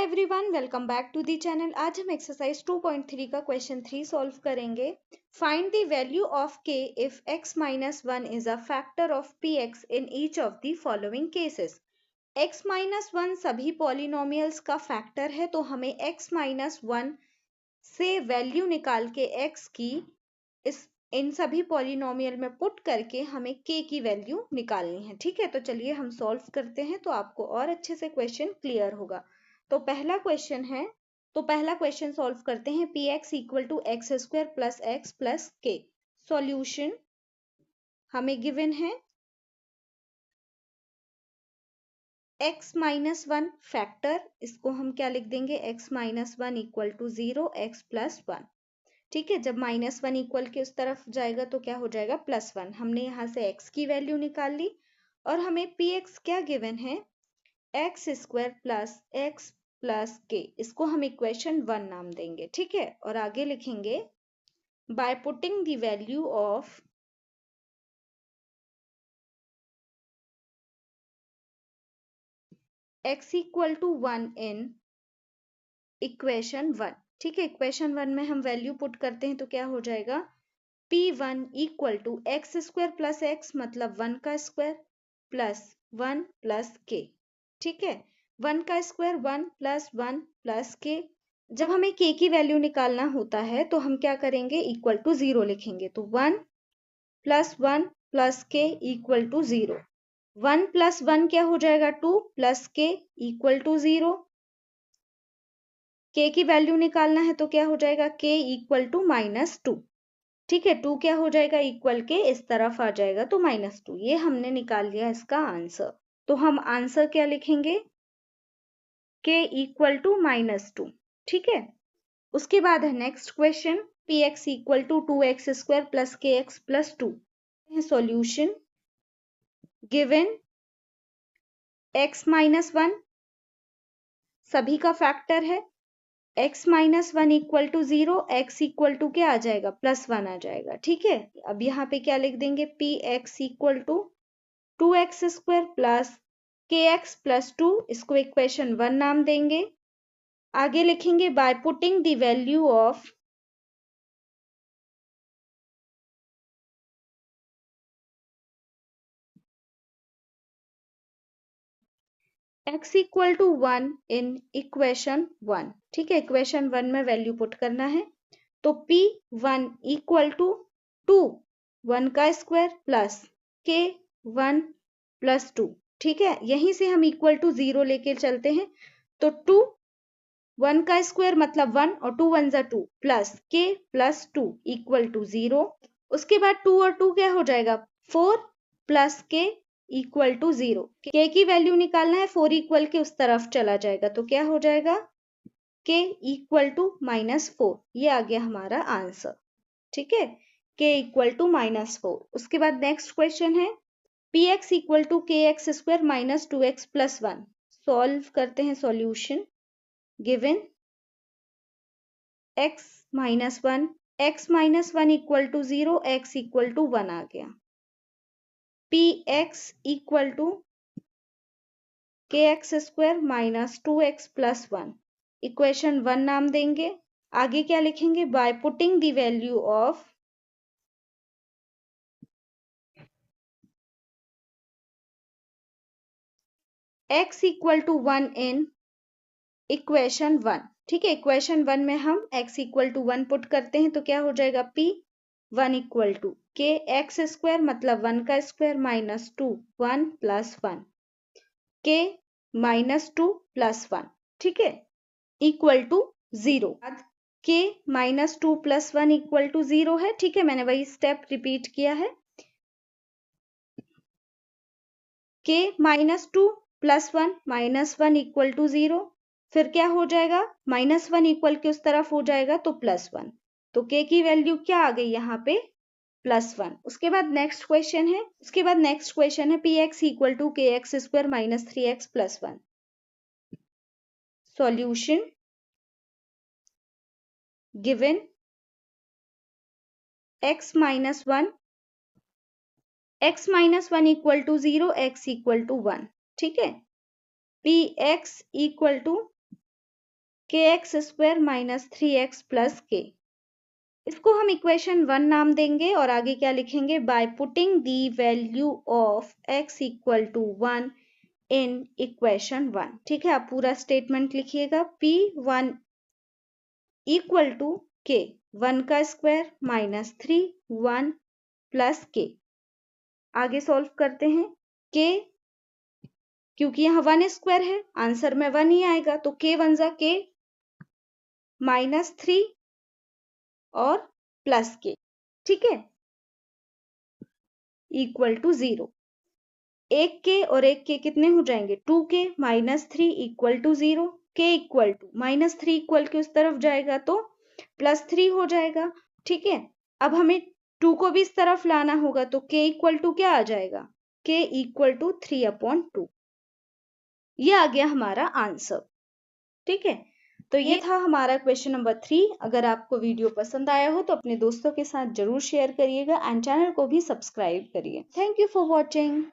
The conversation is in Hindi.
Hi everyone, welcome back to the channel. आज हम एक्सरसाइज 2.3 का क्वेश्चन 3 सॉल्व करेंगे। Find the value of k if x minus 1 is a factor of px in each of the following cases. x minus 1 सभी पॉलिनोमियल्स का फैक्टर है, तो हमें x माइनस 1 से वैल्यू निकाल के x की इन सभी पॉलिनोमियल में पुट करके हमें k की वैल्यू निकालनी है। ठीक है, तो चलिए हम सॉल्व करते हैं, तो आपको और अच्छे से क्वेश्चन क्लियर होगा। तो पहला क्वेश्चन सॉल्व करते हैं। P x equal to x square plus x plus k. Solution हमें गिवन है x माइनस 1 फैक्टर, इसको हम क्या लिख देंगे, x minus 1 equal to 0 x plus 1। ठीक है, जब माइनस 1 इक्वल के उस तरफ जाएगा तो क्या हो जाएगा, प्लस 1। हमने यहाँ से x की वैल्यू निकाल ली और हमें पी एक्स क्या गिवन है, x square plus x plus के। इसको हम इक्वेशन 1 नाम देंगे। ठीक है, और आगे लिखेंगे by putting the value of x equal to 1 in equation 1। ठीक है, इक्वेशन 1 में हम वैल्यू पुट करते हैं तो क्या हो जाएगा, p1 equal to x square plus x मतलब 1 का स्क्वायर प्लस 1 प्लस के। ठीक है, 1 का स्क्वायर 1 प्लस 1 प्लस के। जब हमें k की वैल्यू निकालना होता है तो हम क्या करेंगे, इक्वल टू 0 लिखेंगे। तो 1 प्लस के इक्वल टू 0। 1 प्लस 1 क्या हो जाएगा, 2 प्लस के इक्वल टू 0। k की वैल्यू निकालना है तो क्या हो जाएगा, k इक्वल टू -2। ठीक है, 2 क्या हो जाएगा, इक्वल के इस तरफ आ जाएगा तो -2। ये हमने निकाल लिया इसका आंसर। तो हम आंसर क्या लिखेंगे, k इक्वल टू -2। ठीक है, उसके बाद है next question, P x equal to 2x square plus के x plus 2। Solution given x minus 1 सभी का फैक्टर है, x minus 1 equal to 0, x equal to क्या आ जाएगा, प्लस 1 आ जाएगा। ठीक है, अब यहाँ पे क्या लिख देंगे, p x equal to 2x square plus के एक्स प्लस 2। इसको इक्वेशन 1 नाम देंगे। आगे लिखेंगे by putting the value of x equal to 1 in equation 1। ठीक है, इक्वेशन 1 में वैल्यू पुट करना है। तो p1 इक्वल टू 2 1 का स्क्वायर प्लस के 1 प्लस 2। ठीक है, यहीं से हम इक्वल टू 0 लेके चलते हैं। तो 2 1 का स्क्वायर मतलब 1 और 2 1 जा 2 प्लस के प्लस 2 इक्वल टू 0। उसके बाद 2 और 2 क्या हो जाएगा, 4 प्लस के इक्वल टू 0। के की वैल्यू निकालना है, 4 इक्वल के उस तरफ चला जाएगा तो क्या हो जाएगा, के इक्वल टू -4। ये आ गया हमारा आंसर। ठीक है, के इक्वल टू -4। उसके बाद नेक्स्ट क्वेश्चन है, p x equal to k x square minus 2x plus 1। Solve करते हैं। Solution given x minus 1 equal to 0, x equal to 1 आ गया। P x equal to k x square minus 2x plus 1। Equation 1 नाम देंगे। आगे क्या लिखेंगे, by putting the value of x equal to 1 in equation 1। ठीक है, इक्वेशन 1 में हम x इक्वल टू 1 पुट करते हैं तो क्या हो जाएगा, p1 equal to k x square मतलब 1 का स्क्वायर माइनस 2 1 प्लस 1 के -2 प्लस 1। ठीक है, इक्वल टू 0। के -2 प्लस 1 इक्वल टू 0 है। ठीक है, मैंने वही स्टेप रिपीट किया है। के -2 प्लस 1 इक्वल टू 0। फिर क्या हो जाएगा, -1 इक्वल के उस तरफ हो जाएगा तो +1। तो के की वैल्यू क्या आ गई यहाँ पे, +1। उसके बाद नेक्स्ट क्वेश्चन है p x equal to k x square minus 3x plus 1। Solution given x minus 1 equal to 0, x equal to 1। ठीक है, p x equal to kx² minus 3x plus k। इसको हम इक्वेशन 1 नाम देंगे और आगे क्या लिखेंगे, by putting the value of x equal to 1 in equation 1। ठीक है, आप पूरा स्टेटमेंट लिखिएगा, p1 इक्वल टू k, 1 का स्क्वायर माइनस 3 1 प्लस k। आगे सॉल्व करते हैं, k क्योंकि यहाँ 1 स्क्वायर है, आंसर में 1 ही आएगा, तो k 1 जा k माइनस 3 और प्लस k। ठीक है, इक्वल टू 0। एक के और एक के कितने हो जाएंगे, 2k minus 3 equal to 0। k equal to minus 3 equal के उस तरफ जाएगा तो प्लस 3 हो जाएगा। ठीक है, अब हमें 2 को भी इस तरफ लाना होगा, तो k इक्वल टू क्या आ जाएगा, k इक्वल टू 3/2। ये आ गया हमारा आंसर। ठीक है, तो ये था हमारा क्वेश्चन नंबर 3। अगर आपको वीडियो पसंद आया हो तो अपने दोस्तों के साथ जरूर शेयर करिएगा एंड चैनल को भी सब्सक्राइब करिए। Thank you for watching.